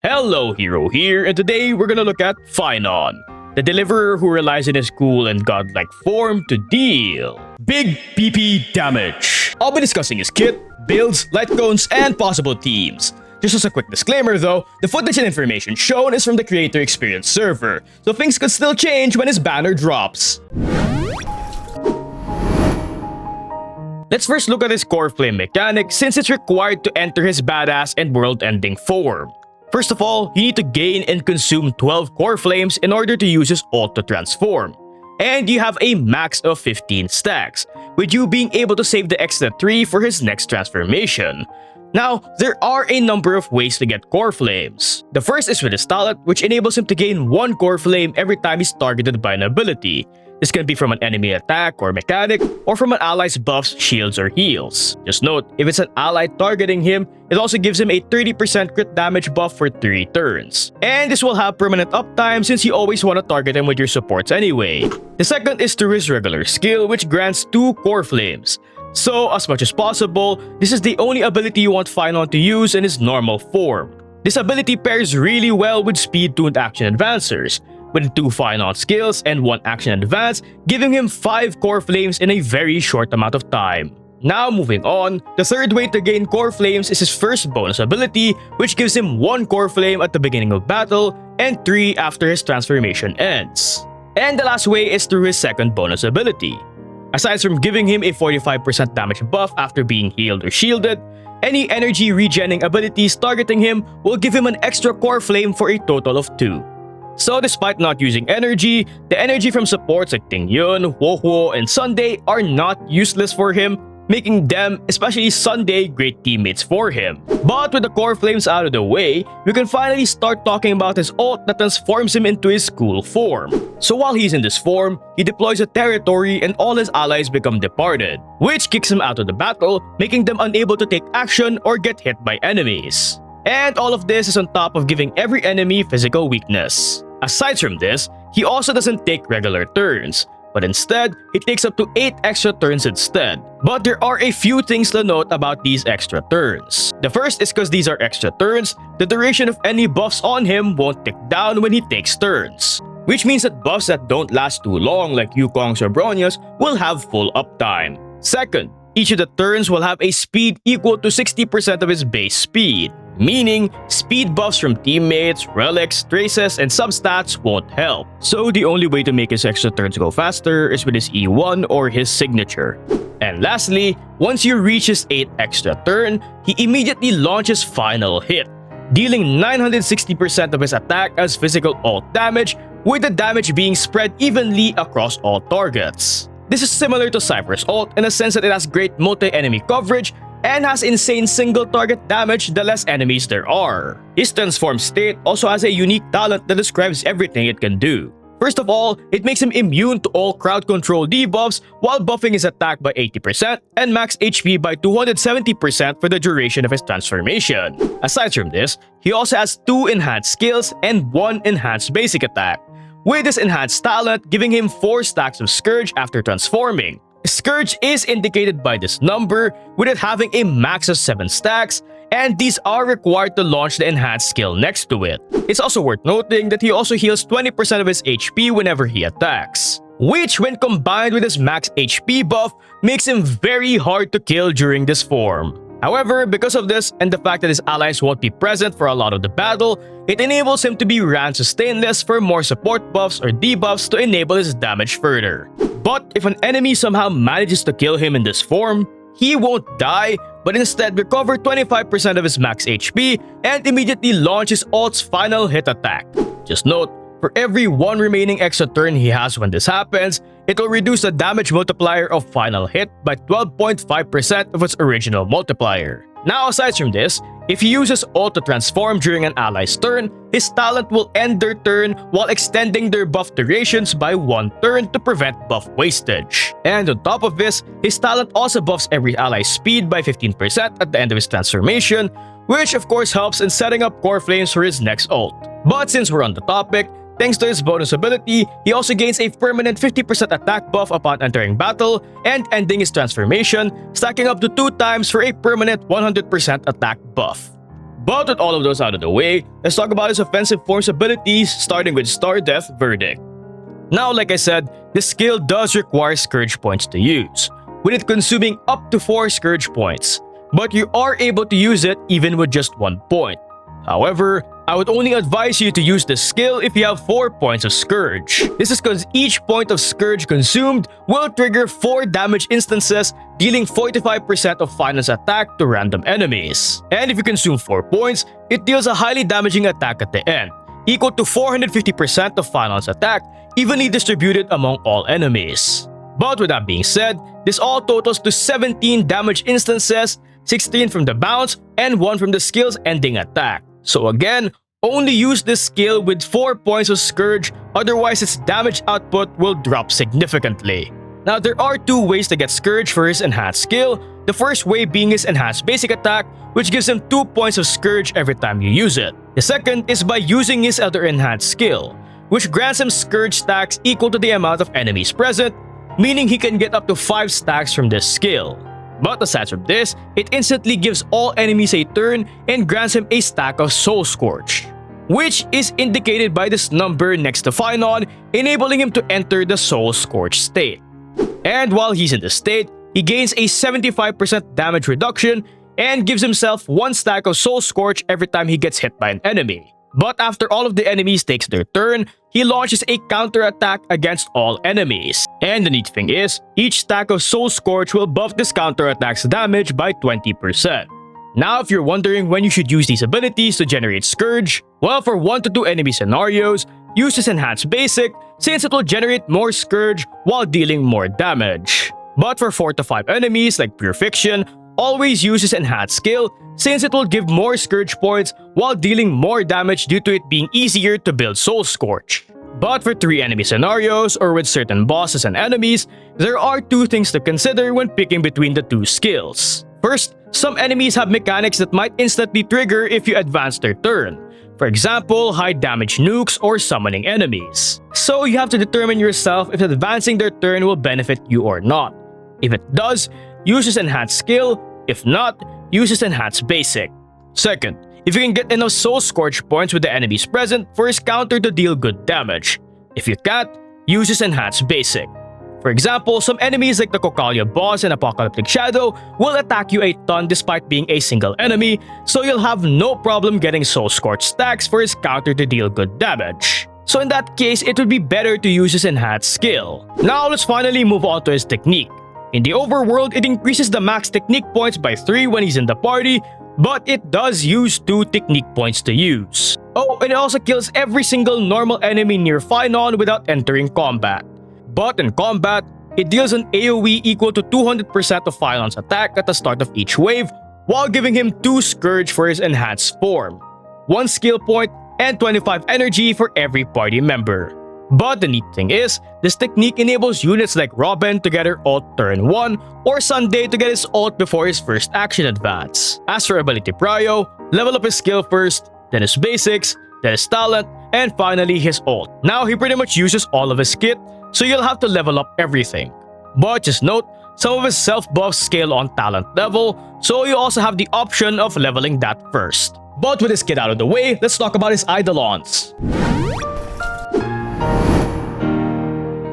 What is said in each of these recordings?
Hello, Heero here, and today we're gonna look at Phainon, the deliverer who relies on his cool and godlike form to deal big PP damage. I'll be discussing his kit, builds, lightcones, and possible teams. Just as a quick disclaimer though, the footage and information shown is from the creator experience server, so things could still change when his banner drops. Let's first look at his core flame mechanic since it's required to enter his badass and world-ending form. First of all, you need to gain and consume 12 core flames in order to use his ult to transform. And you have a max of 15 stacks, with you being able to save the extra 3 for his next transformation. Now, there are a number of ways to get core flames. The first is with his talent, which enables him to gain 1 core flame every time he's targeted by an ability. This can be from an enemy attack or mechanic, or from an ally's buffs, shields, or heals. Just note, if it's an ally targeting him, it also gives him a 30% crit damage buff for 3 turns. And this will have permanent uptime since you always want to target him with your supports anyway. The second is through his regular skill, which grants 2 core flames. So, as much as possible, this is the only ability you want Phainon to use in his normal form. This ability pairs really well with speed-tuned action advancers, with 2 Phainon skills and 1 action advance, giving him 5 core flames in a very short amount of time. Now moving on, the third way to gain core flames is his first bonus ability, which gives him 1 core flame at the beginning of battle and 3 after his transformation ends. And the last way is through his second bonus ability. Aside from giving him a 45% damage buff after being healed or shielded, any energy regenning abilities targeting him will give him an extra core flame for a total of 2. So despite not using energy, the energy from supports like Tingyun, Wohuo, and Sunday are not useless for him, making them, especially Sunday, great teammates for him. But with the core flames out of the way, we can finally start talking about his ult that transforms him into his cool form. So while he's in this form, he deploys a territory and all his allies become departed, which kicks him out of the battle, making them unable to take action or get hit by enemies. And all of this is on top of giving every enemy physical weakness. Aside from this, he also doesn't take regular turns, but instead, he takes up to 8 extra turns instead. But there are a few things to note about these extra turns. The first is because these are extra turns, the duration of any buffs on him won't tick down when he takes turns, which means that buffs that don't last too long like Yukong's or Bronia's will have full uptime. Second, each of the turns will have a speed equal to 60% of his base speed, meaning speed buffs from teammates, relics, traces, and substats won't help. So the only way to make his extra turns go faster is with his E1 or his signature. And lastly, once you reach his 8th extra turn, he immediately launches final hit, dealing 960% of his attack as physical ult damage, with the damage being spread evenly across all targets. This is similar to Cypher's ult in the sense that it has great multi-enemy coverage and has insane single target damage the less enemies there are. His transformed state also has a unique talent that describes everything it can do. First of all, it makes him immune to all crowd control debuffs while buffing his attack by 80% and max HP by 270% for the duration of his transformation. Aside from this, he also has 2 enhanced skills and 1 enhanced basic attack, with his enhanced talent giving him 4 stacks of Scourge after transforming. Scourge is indicated by this number, with it having a max of 7 stacks, and these are required to launch the enhanced skill next to it. It's also worth noting that he also heals 20% of his HP whenever he attacks, which when combined with his max HP buff makes him very hard to kill during this form. However, because of this and the fact that his allies won't be present for a lot of the battle, it enables him to be ran sustainless for more support buffs or debuffs to enable his damage further. But if an enemy somehow manages to kill him in this form, he won't die, but instead recover 25% of his max HP and immediately launch his ult's final hit attack. Just note, for every 1 remaining extra turn he has when this happens, it will reduce the damage multiplier of final hit by 12.5% of its original multiplier. Now aside from this, if he uses ult to transform during an ally's turn, his talent will end their turn while extending their buff durations by 1 turn to prevent buff wastage. And on top of this, his talent also buffs every ally's speed by 15% at the end of his transformation, which of course helps in setting up core flames for his next ult. But since we're on the topic, thanks to his bonus ability, he also gains a permanent 50% attack buff upon entering battle and ending his transformation, stacking up to 2 times for a permanent 100% attack buff. But with all of those out of the way, let's talk about his offensive force abilities, starting with Star Death Verdict. Now, like I said, this skill does require Scourge points to use, with it consuming up to 4 Scourge points, but you are able to use it even with just 1 point. However, I would only advise you to use this skill if you have 4 points of Scourge. This is because each point of Scourge consumed will trigger 4 damage instances, dealing 45% of Phainon's attack to random enemies. And if you consume 4 points, it deals a highly damaging attack at the end, equal to 450% of Phainon's attack, evenly distributed among all enemies. But with that being said, this all totals to 17 damage instances, 16 from the bounce, and 1 from the skill's ending attack. So again, only use this skill with 4 points of Scourge, otherwise its damage output will drop significantly. Now there are 2 ways to get Scourge for his enhanced skill, the first way being his enhanced basic attack, which gives him 2 points of Scourge every time you use it. The second is by using his other enhanced skill, which grants him Scourge stacks equal to the amount of enemies present, meaning he can get up to 5 stacks from this skill. But aside from this, it instantly gives all enemies a turn and grants him a stack of Soul Scorch, which is indicated by this number next to Phainon, enabling him to enter the Soul Scorch state. And while he's in this state, he gains a 75% damage reduction and gives himself 1 stack of Soul Scorch every time he gets hit by an enemy. But after all of the enemies takes their turn, he launches a counter-attack against all enemies. And the neat thing is, each stack of Soul Scorch will buff this counter-attack's damage by 20%. Now if you're wondering when you should use these abilities to generate Scourge, well, for 1 to 2 enemy scenarios, use this enhanced basic since it will generate more Scourge while dealing more damage. But for 4 to 5 enemies like Pure Fiction, always use this enhanced skill since it will give more Scourge points while dealing more damage due to it being easier to build Soul Scorch. But for 3 enemy scenarios or with certain bosses and enemies, there are 2 things to consider when picking between the 2 skills. First, some enemies have mechanics that might instantly trigger if you advance their turn. For example, high damage nukes or summoning enemies. So you have to determine yourself if advancing their turn will benefit you or not. If it does, use this enhanced skill. If not, use this enhanced basic. Second, if you can get enough Soul Scorch points with the enemies present for his counter to deal good damage. If you can't, use this enhanced basic. For example, some enemies like the Kokalia boss and Apocalyptic Shadow will attack you a ton despite being a single enemy, so you'll have no problem getting Soul Scorch stacks for his counter to deal good damage. So in that case, it would be better to use his enhanced skill. Now let's finally move on to his technique. In the overworld, it increases the max technique points by 3 when he's in the party, but it does use 2 technique points to use. Oh, and it also kills every single normal enemy near Phainon without entering combat. But in combat, it deals an AoE equal to 200% of Phainon's attack at the start of each wave, while giving him 2 Scourge for his enhanced form, 1 skill point, and 25 energy for every party member. But the neat thing is, this technique enables units like Robin to get her ult turn 1 or Sunday to get his ult before his first action advance. As for ability prio, level up his skill first, then his basics, then his talent, and finally his ult. Now he pretty much uses all of his kit, so you'll have to level up everything. But just note, some of his self-buffs scale on talent level, so you also have the option of leveling that first. But with his kit out of the way, let's talk about his Eidolons.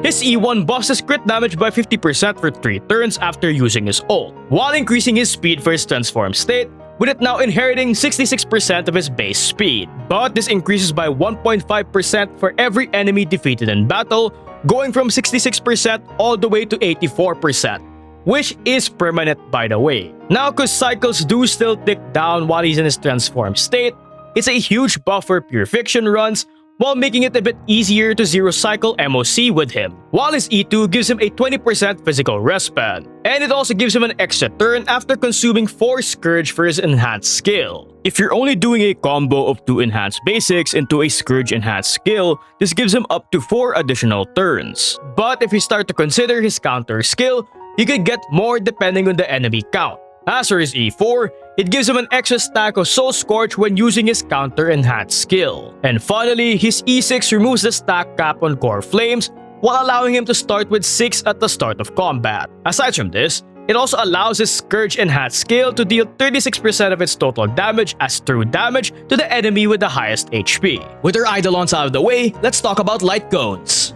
His E1 buffs his crit damage by 50% for 3 turns after using his ult, while increasing his speed for his transform state, with it now inheriting 66% of his base speed. But this increases by 1.5% for every enemy defeated in battle, going from 66% all the way to 84%, which is permanent by the way. Now, cause cycles do still tick down while he's in his transform state, it's a huge buff for Pure Fiction runs, while making it a bit easier to zero cycle MOC with him, while his E2 gives him a 20% physical respan, and it also gives him an extra turn after consuming 4 Scourge for his enhanced skill. If you're only doing a combo of 2 enhanced basics into a Scourge enhanced skill, this gives him up to 4 additional turns. But if you start to consider his counter skill, you could get more depending on the enemy count. As for his E4, it gives him an extra stack of Soul Scorch when using his counter enhanced skill. And finally, his E6 removes the stack cap on Core Flames while allowing him to start with 6 at the start of combat. Aside from this, It also allows his Scourge Enhanced skill to deal 36% of its total damage as true damage to the enemy with the highest HP. With our Eidolons out of the way, let's talk about Lightcones.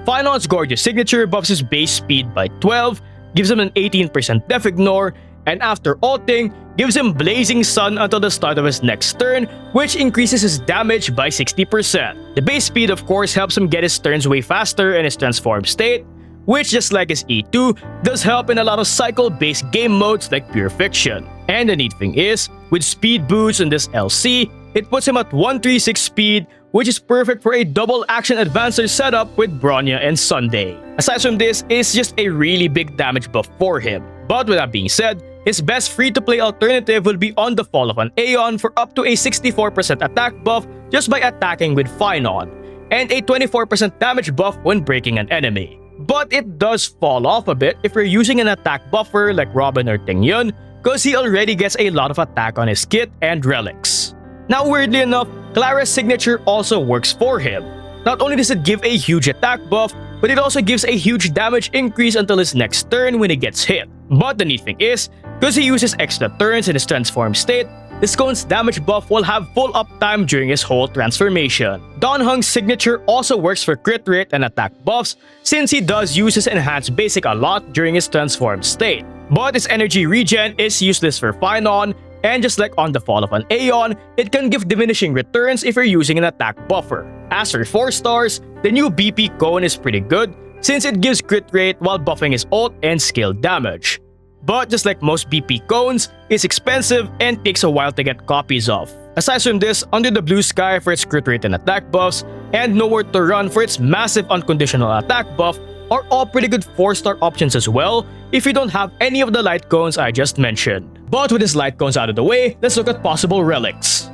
Phainon's Gorgeous Signature buffs his base speed by 12, gives him an 18% def ignore, and after ulting, gives him Blazing Sun until the start of his next turn, which increases his damage by 60%. The base speed of course helps him get his turns way faster in his transformed state, which just like his E2, does help in a lot of cycle-based game modes like Pure Fiction. And the neat thing is, with speed boost in this LC, it puts him at 136 speed, which is perfect for a double action advancer setup with Bronya and Sunday. Aside from this, it's just a really big damage buff for him. But with that being said, his best free-to-play alternative will be On the Fall of an Aeon for up to a 64% attack buff just by attacking with Phainon, and a 24% damage buff when breaking an enemy. But it does fall off a bit if you're using an attack buffer like Robin or Ting Yun, cause he already gets a lot of attack on his kit and relics. Now weirdly enough, Clara's signature also works for him. Not only does it give a huge attack buff, but it also gives a huge damage increase until his next turn when he gets hit. But the neat thing is, because he uses extra turns in his transformed state, this Cone's damage buff will have full uptime during his whole transformation. Dan Heng's signature also works for crit rate and attack buffs since he does use his enhanced basic a lot during his transformed state. But his energy regen is useless for Phainon, and just like On the Fall of an Aeon, it can give diminishing returns if you're using an attack buffer. As for 4 stars, the new BP Cone is pretty good since it gives crit rate while buffing his ult and skill damage. But just like most BP cones, it's expensive and takes a while to get copies of. Aside from this, Under the Blue Sky for its crit rate and attack buffs, and Nowhere to Run for its massive unconditional attack buff are all pretty good 4-star options as well if you don't have any of the light cones I just mentioned. But with his light cones out of the way, let's look at possible relics.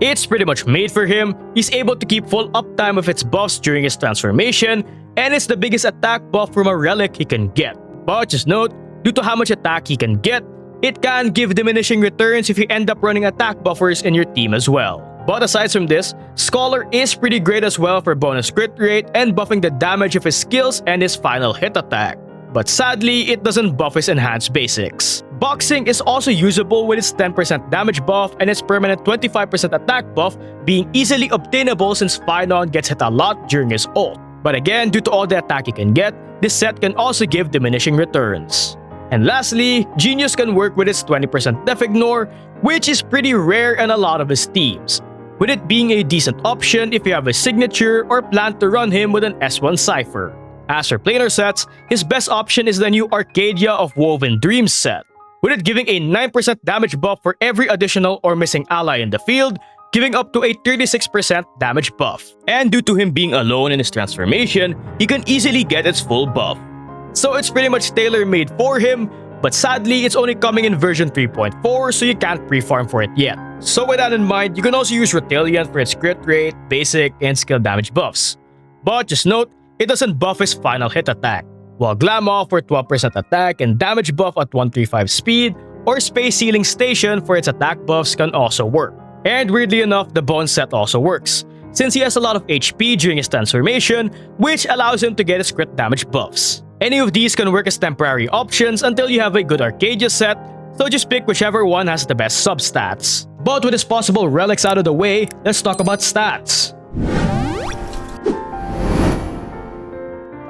It's pretty much made for him. He's able to keep full uptime of its buffs during his transformation, and it's the biggest attack buff from a relic he can get. But just note, due to how much attack he can get, it can give diminishing returns if you end up running attack buffers in your team as well. But aside from this, Scholar is pretty great as well for bonus crit rate and buffing the damage of his skills and his final hit attack. But sadly, it doesn't buff his enhanced basics. Boxing is also usable with its 10% damage buff and its permanent 25% attack buff being easily obtainable since Phainon gets hit a lot during his ult. But again, due to all the attack you can get, this set can also give diminishing returns. And lastly, Genius can work with its 20% def ignore, which is pretty rare in a lot of his teams, with it being a decent option if you have a signature or plan to run him with an S1 Cypher. As for planar sets, his best option is the new Arcadia of Woven Dreams set, with it giving a 9% damage buff for every additional or missing ally in the field, giving up to a 36% damage buff. And due to him being alone in his transformation, he can easily get its full buff. So it's pretty much tailor-made for him, but sadly it's only coming in version 3.4 so you can't pre-farm for it yet. So with that in mind, you can also use Rotalion for its crit rate, basic, and skill damage buffs. But just note, it doesn't buff his final hit attack, while Glamour for 12% attack and damage buff at 135 speed, or Space Sealing Station for its attack buffs can also work. And weirdly enough, the Bone set also works, since he has a lot of HP during his transformation, which allows him to get his crit damage buffs. Any of these can work as temporary options until you have a good Arcadia set, so just pick whichever one has the best substats. But with his possible relics out of the way, let's talk about stats.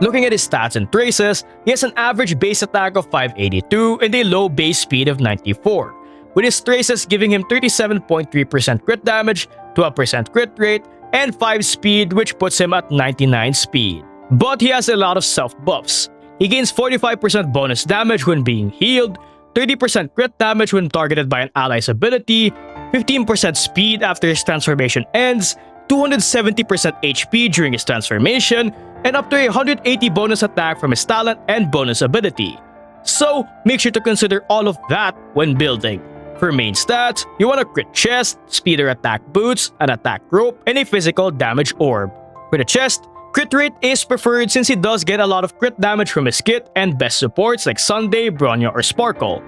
Looking at his stats and traces, he has an average base attack of 582 and a low base speed of 94, with his traces giving him 37.3% crit damage, 12% crit rate, and 5 speed, which puts him at 99 speed. But he has a lot of self-buffs. He gains 45% bonus damage when being healed, 30% crit damage when targeted by an ally's ability, 15% speed after his transformation ends, 270% HP during his transformation, and up to 180 bonus attack from his talent and bonus ability. So make sure to consider all of that when building. For main stats, you want a crit chest, speeder attack boots, an attack rope, and a physical damage orb. For the chest, crit rate is preferred since he does get a lot of crit damage from his kit and best supports like Sunday, Bronya, or Sparkle.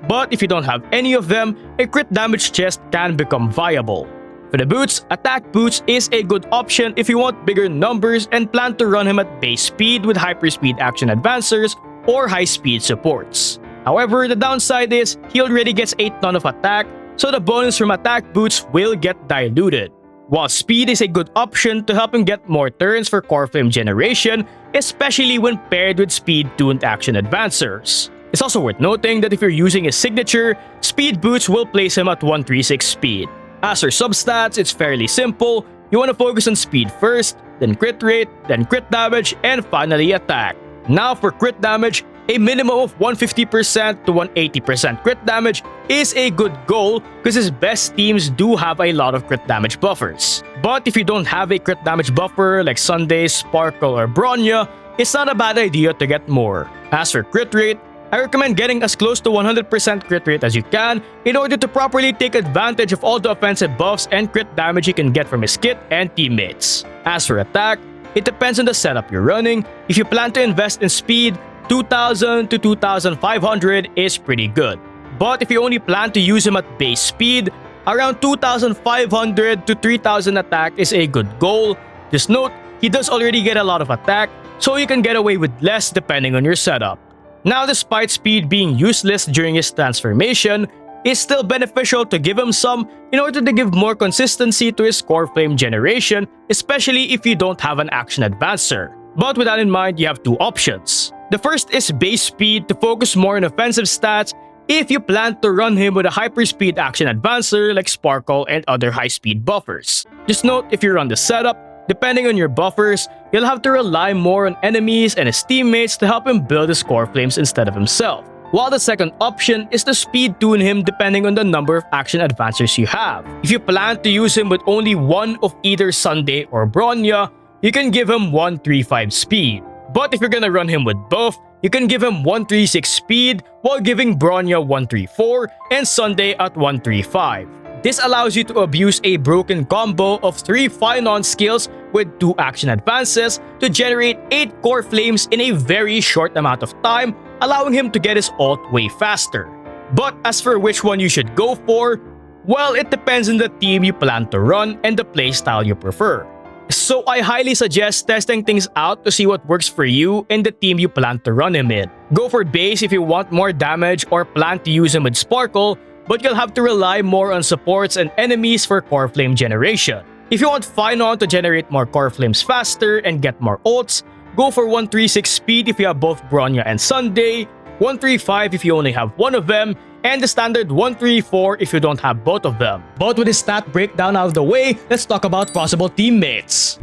But if you don't have any of them, a crit damage chest can become viable. For the boots, attack boots is a good option if you want bigger numbers and plan to run him at base speed with hyperspeed action advancers or high speed supports. However, the downside is he already gets a ton of attack, so the bonus from attack boots will get diluted. While speed is a good option to help him get more turns for core flame generation, especially when paired with speed-tuned action advancers. It's also worth noting that if you're using his signature, speed boots will place him at 136 speed. As for substats, it's fairly simple. You want to focus on speed first, then crit rate, then crit damage, and finally attack. Now for crit damage, a minimum of 150% to 180% crit damage is a good goal because his best teams do have a lot of crit damage buffers. But if you don't have a crit damage buffer like Sunday, Sparkle, or Bronya, it's not a bad idea to get more. As for crit rate, I recommend getting as close to 100% crit rate as you can in order to properly take advantage of all the offensive buffs and crit damage you can get from his kit and teammates. As for attack, it depends on the setup you're running. If you plan to invest in speed, 2,000 to 2,500 is pretty good. But if you only plan to use him at base speed, around 2,500 to 3,000 attack is a good goal. Just note, he does already get a lot of attack, so you can get away with less depending on your setup. Now, despite speed being useless during his transformation, it's still beneficial to give him some in order to give more consistency to his core flame generation, especially if you don't have an action advancer. But with that in mind, you have two options. The first is base speed to focus more on offensive stats if you plan to run him with a hyperspeed action advancer like Sparkle and other high speed buffers. Just note, if you run the setup, depending on your buffers, you'll have to rely more on enemies and his teammates to help him build his core flames instead of himself. While the second option is to speed tune him depending on the number of action advancers you have. If you plan to use him with only one of either Sunday or Bronya, you can give him 135 speed. But if you're gonna run him with both, you can give him 136 speed while giving Bronya 134 and Sunday at 135. This allows you to abuse a broken combo of 3 Phainon skills with 2 action advances to generate 8 core flames in a very short amount of time, allowing him to get his ult way faster. But as for which one you should go for, well, it depends on the team you plan to run and the playstyle you prefer. So I highly suggest testing things out to see what works for you and the team you plan to run him in. Go for base if you want more damage or plan to use him with Sparkle, but you'll have to rely more on supports and enemies for core flame generation. If you want Phainon to generate more core flames faster and get more ults, go for 136 speed if you have both Bronya and Sunday, 135 if you only have one of them, and the standard 134 if you don't have both of them. But with this stat breakdown out of the way, let's talk about possible teammates.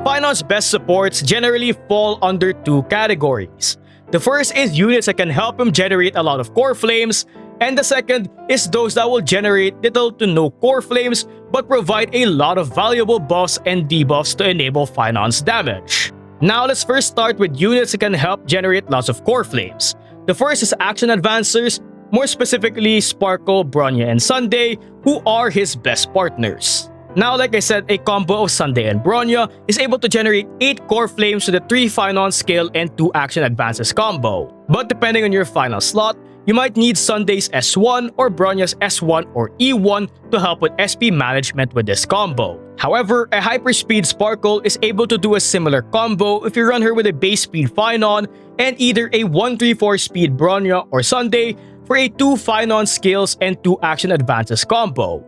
Phainon's best supports generally fall under 2 categories. The first is units that can help him generate a lot of core flames, and the second is those that will generate little to no core flames but provide a lot of valuable buffs and debuffs to enable Phainon's damage. Now let's first start with units that can help generate lots of core flames. The first is action advancers, more specifically Sparkle, Bronya, and Sunday, who are his best partners. Now, like I said, a combo of Sunday and Bronya is able to generate 8 core flames with a 3 Phainon skill and 2 action advances combo. But depending on your final slot, you might need Sunday's S1 or Bronya's S1 or E1 to help with SP management with this combo. However, a hyperspeed Sparkle is able to do a similar combo if you run her with a base speed Phainon and either a 134 speed Bronya or Sunday for a 2 Phainon skills and 2 action advances combo.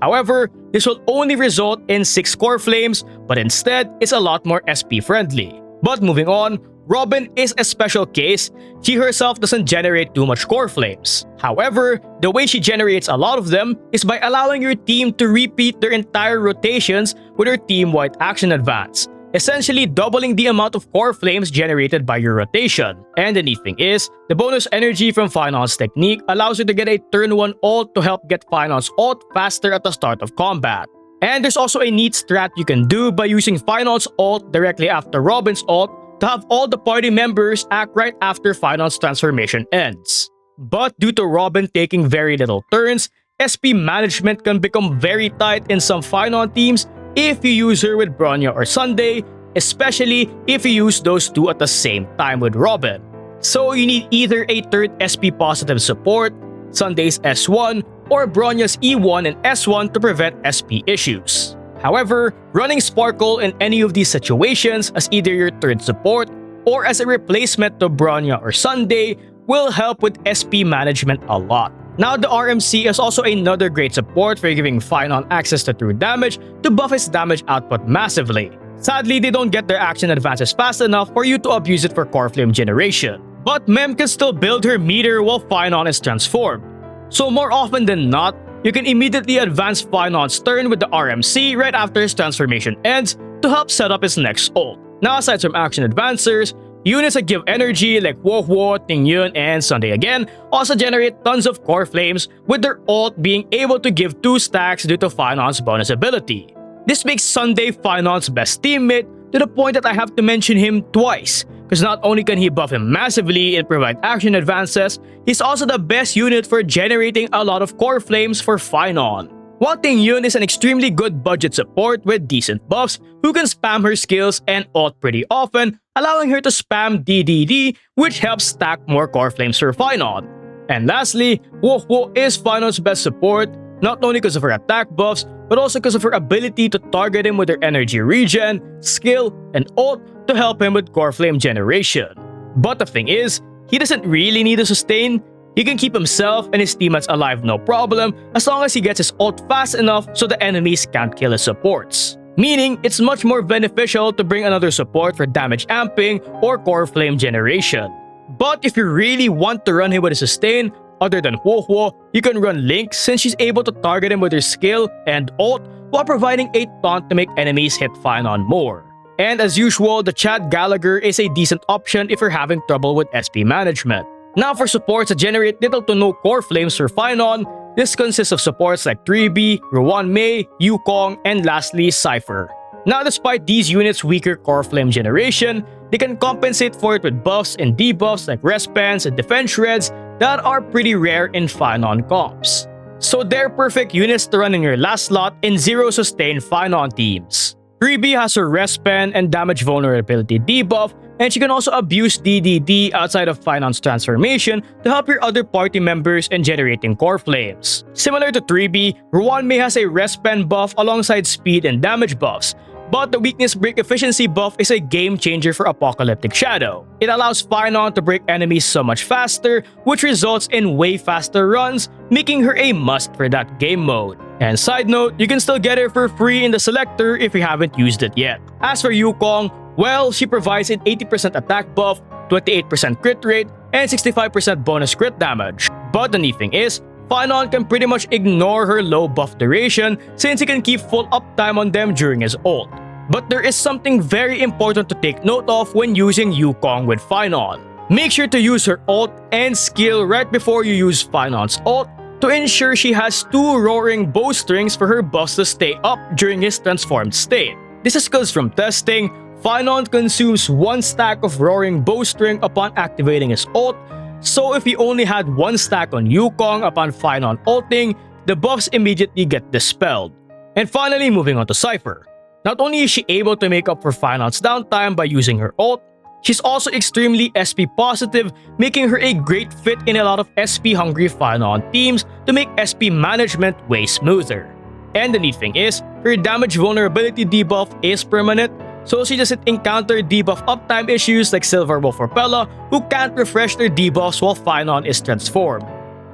However, this will only result in 6 core flames, but instead is a lot more SP friendly. But moving on, Robin is a special case. She herself doesn't generate too much core flames. However, the way she generates a lot of them is by allowing your team to repeat their entire rotations with her team-wide action advance, essentially doubling the amount of core flames generated by your rotation. And the neat thing is, the bonus energy from Phainon's technique allows you to get a turn 1 ult to help get Phainon's ult faster at the start of combat. And there's also a neat strat you can do by using Phainon's ult directly after Robin's ult to have all the party members act right after Phainon's transformation ends. But due to Robin taking very little turns, SP management can become very tight in some Phainon teams if you use her with Bronya or Sunday, especially if you use those two at the same time with Robin. So you need either a third SP positive support, Sunday's S1, or Bronya's E1 and S1 to prevent SP issues. However, running Sparkle in any of these situations as either your third support or as a replacement to Bronya or Sunday will help with SP management a lot. Now, the RMC is also another great support for giving Phainon access to true damage to buff his damage output massively. Sadly, they don't get their action advances fast enough for you to abuse it for core flame generation. But Mem can still build her meter while Phainon is transformed. So more often than not, you can immediately advance Phainon's turn with the RMC right after his transformation ends to help set up his next ult. Now, aside from action advancers, units that give energy like Wohwo, Tingyun, and Sunday again also generate tons of core flames, with their ult being able to give 2 stacks due to Phainon's bonus ability. This makes Sunday Phainon's best teammate to the point that I have to mention him twice, because not only can he buff him massively and provide action advances, he's also the best unit for generating a lot of core flames for Phainon. While Tingyun is an extremely good budget support with decent buffs who can spam her skills and ult pretty often, allowing her to spam DDD, which helps stack more core flames for Phainon. And lastly, Wohwo is Phainon's best support, not only because of her attack buffs, but also because of her ability to target him with her energy regen, skill, and ult to help him with core flame generation. But the thing is, he doesn't really need to sustain. He can keep himself and his teammates alive no problem as long as he gets his ult fast enough so the enemies can't kill his supports. Meaning, it's much more beneficial to bring another support for damage amping or core flame generation. But if you really want to run him with a sustain, other than Wohwo, you can run Link since she's able to target him with her skill and ult while providing a taunt to make enemies hit Phainon more. And as usual, the Chad Gallagher is a decent option if you're having trouble with SP management. Now, for supports that generate little to no core flames for Phainon, this consists of supports like 3B, Ruan Mei, Yukong, and lastly, Cypher. Now, despite these units' weaker core flame generation, they can compensate for it with buffs and debuffs like Respens and Defense Shreds that are pretty rare in Phainon comps. So they're perfect units to run in your last slot in zero sustain Phainon teams. 3B has her Respen and damage vulnerability debuff, and she can also abuse DDD outside of Phainon's transformation to help your other party members in generating core flames. Similar to 3B, Ruan Mei has a Respen buff alongside speed and damage buffs, but the weakness break efficiency buff is a game changer for Apocalyptic Shadow. It allows Phainon to break enemies so much faster, which results in way faster runs, making her a must for that game mode. And side note, you can still get her for free in the selector if you haven't used it yet. As for Yukong, well, she provides an 80% attack buff, 28% crit rate, and 65% bonus crit damage. But the neat thing is, Phainon can pretty much ignore her low buff duration since he can keep full uptime on them during his ult. But there is something very important to take note of when using Yukong with Phainon. Make sure to use her ult and skill right before you use Phainon's ult to ensure she has 2 roaring bowstrings for her buffs to stay up during his transformed state. This is because from testing, Phainon consumes 1 stack of roaring bowstring upon activating his ult, so if he only had 1 stack on Yukong upon Phainon ulting, the buffs immediately get dispelled. And finally, moving on to Cypher. Not only is she able to make up for Phainon's downtime by using her ult, she's also extremely SP positive, making her a great fit in a lot of SP hungry Phainon teams to make SP management way smoother. And the neat thing is, her damage vulnerability debuff is permanent, so she doesn't encounter debuff uptime issues like Silver Wolf or Pella, who can't refresh their debuffs while Phainon is transformed.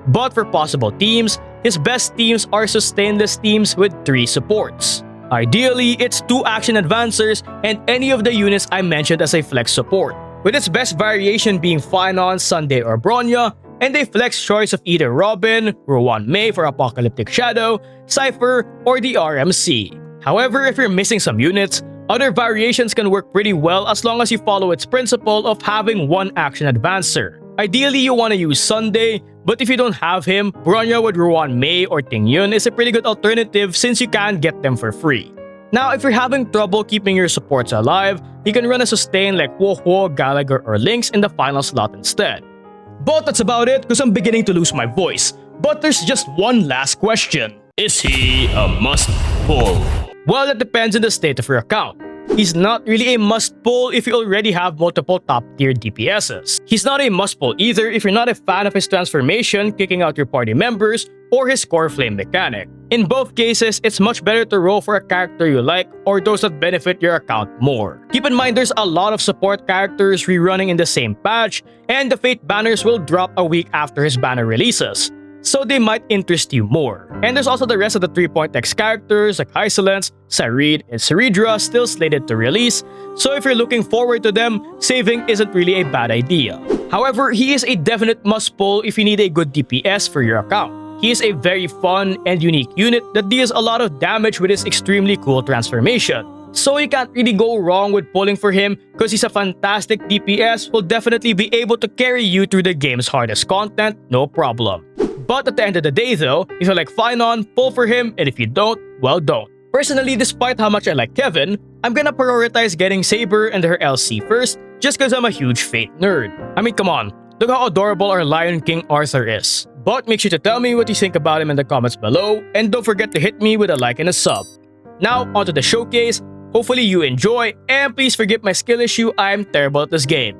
But for possible teams, his best teams are sustainless teams with 3 supports. Ideally, it's 2 action advancers and any of the units I mentioned as a flex support, with its best variation being Phainon, Sunday, or Bronya, and a flex choice of either Robin, Ruan Mei for Apocalyptic Shadow, Cypher, or the RMC. However, if you're missing some units, other variations can work pretty well as long as you follow its principle of having 1 action advancer. Ideally, you want to use Sunday, but if you don't have him, Bronya with Ruan Mei or Tingyun is a pretty good alternative since you can get them for free. Now, if you're having trouble keeping your supports alive, you can run a sustain like Wohwo, Gallagher, or Lynx in the final slot instead. But that's about it because I'm beginning to lose my voice. But there's just one last question. Is he a must-pull? Well, it depends on the state of your account. He's not really a must-pull if you already have multiple top-tier DPSs. He's not a must-pull either if you're not a fan of his transformation, kicking out your party members, or his core flame mechanic. In both cases, it's much better to roll for a character you like or those that benefit your account more. Keep in mind there's a lot of support characters rerunning in the same patch, and the Fate banners will drop a week after his banner releases, so they might interest you more. And there's also the rest of the 3.x characters like Hysolence, Sarid, and Saridra still slated to release, so if you're looking forward to them, saving isn't really a bad idea. However, he is a definite must-pull if you need a good DPS for your account. He is a very fun and unique unit that deals a lot of damage with his extremely cool transformation. So you can't really go wrong with pulling for him because he's a fantastic DPS who'll definitely be able to carry you through the game's hardest content, no problem. But at the end of the day though, if you like Phainon, pull for him, and if you don't, well don't. Personally, despite how much I like Kevin, I'm gonna prioritize getting Saber and her LC first just cause I'm a huge Fate nerd. I mean, come on, look how adorable our Lion King Arthur is. But make sure to tell me what you think about him in the comments below, and don't forget to hit me with a like and a sub. Now, onto the showcase. Hopefully you enjoy, and please forgive my skill issue, I'm terrible at this game.